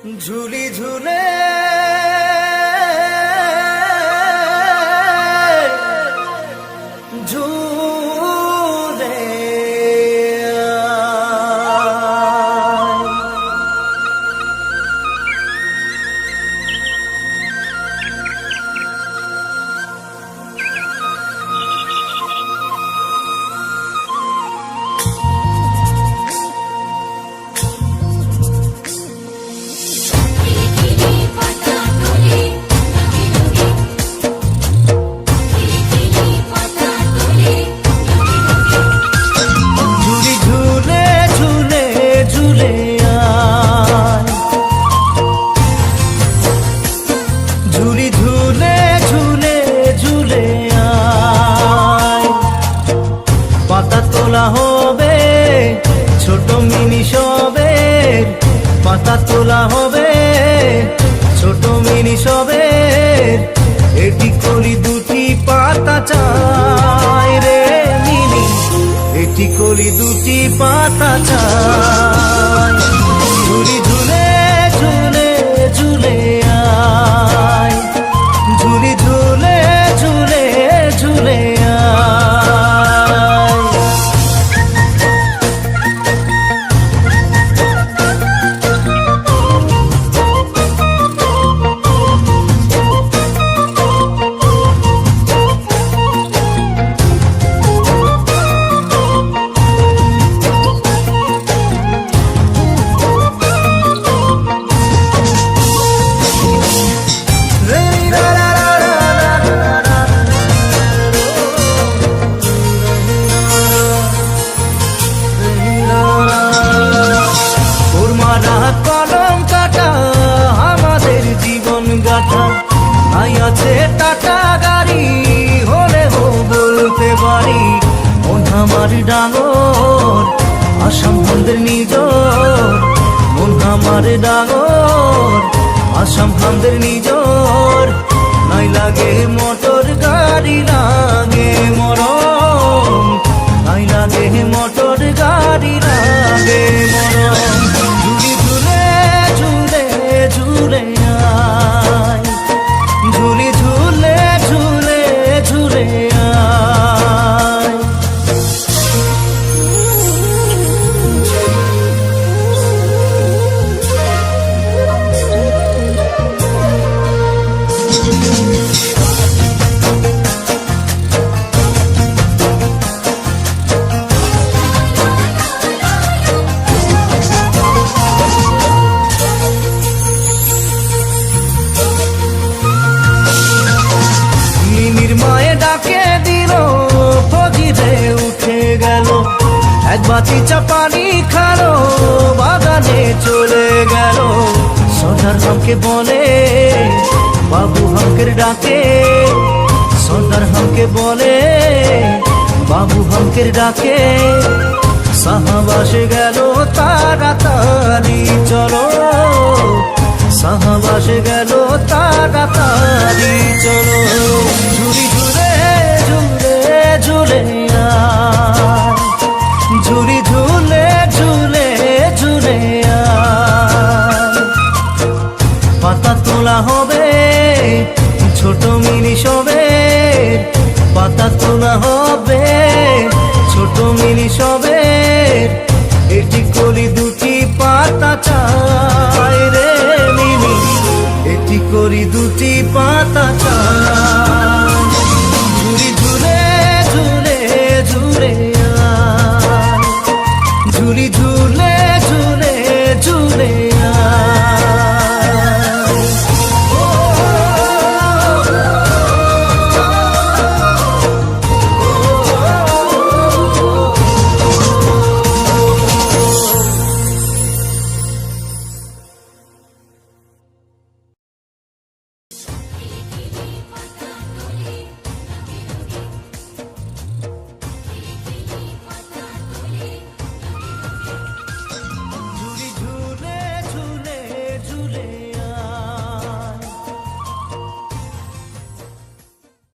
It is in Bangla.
ঝুলি ঝুলে ঝুলে ছোট মিনি সবের পাতা তোলা হবে, ছোট মিনি সবের এটি করি দুটি পাতা চাই রে মিনি, এটি করি দুটি পাতা চাই। ঝুলি ঝুলে ঝুলে ঝুলে আয়, ঝুলি ঝুলে ঝুলে ঝুলে আছে টাটা গাড়ি হলেও বলতে পারি মন আমার ডাঙর আসাম হামদের নিজর, মন আমার ডাঙর আসাম হামদের নিজর। নাই লাগে মোটর গাড়ি লাগে মরম, নাই লাগে মোটর গাড়ি লাগে মরম। ঝুলি ঝুলে ঝুলে ঝুলে আয়, ঝুলি ঝুলে ঝুলে ঝুলে আয়। মায়ে ডাকে দিল ফজিরে উঠে গেল, এক বাটি চা পানি খালো বাগানে চলে গেল। সর্দার হামকে বলে বাবু হামকের ডাকে, সর্দার হামকে বলে বাবু হামকের ডাকে। সাহাবাসে গেল তাড়াতাড়ি চলো, সাহাবাসে গেল তাড়াতাড়ি চলো। ঝুলি ঝুলে ঝুলে ঝুলে আয়, ঝুলি ঝুলে ঝুলে ঝুলে আয়। পাতা তোলা হবে ছোট মিনি সবের, পাতা তোলা হবে ছোট মিনি সবের এটি করি দুটি পাতা চাই রে মিনি, এটি করি দুটি পাতা চাই। ঝুলি ঝুলে ঝুলে ঝুলে আয়, ঝুলি ঝুলে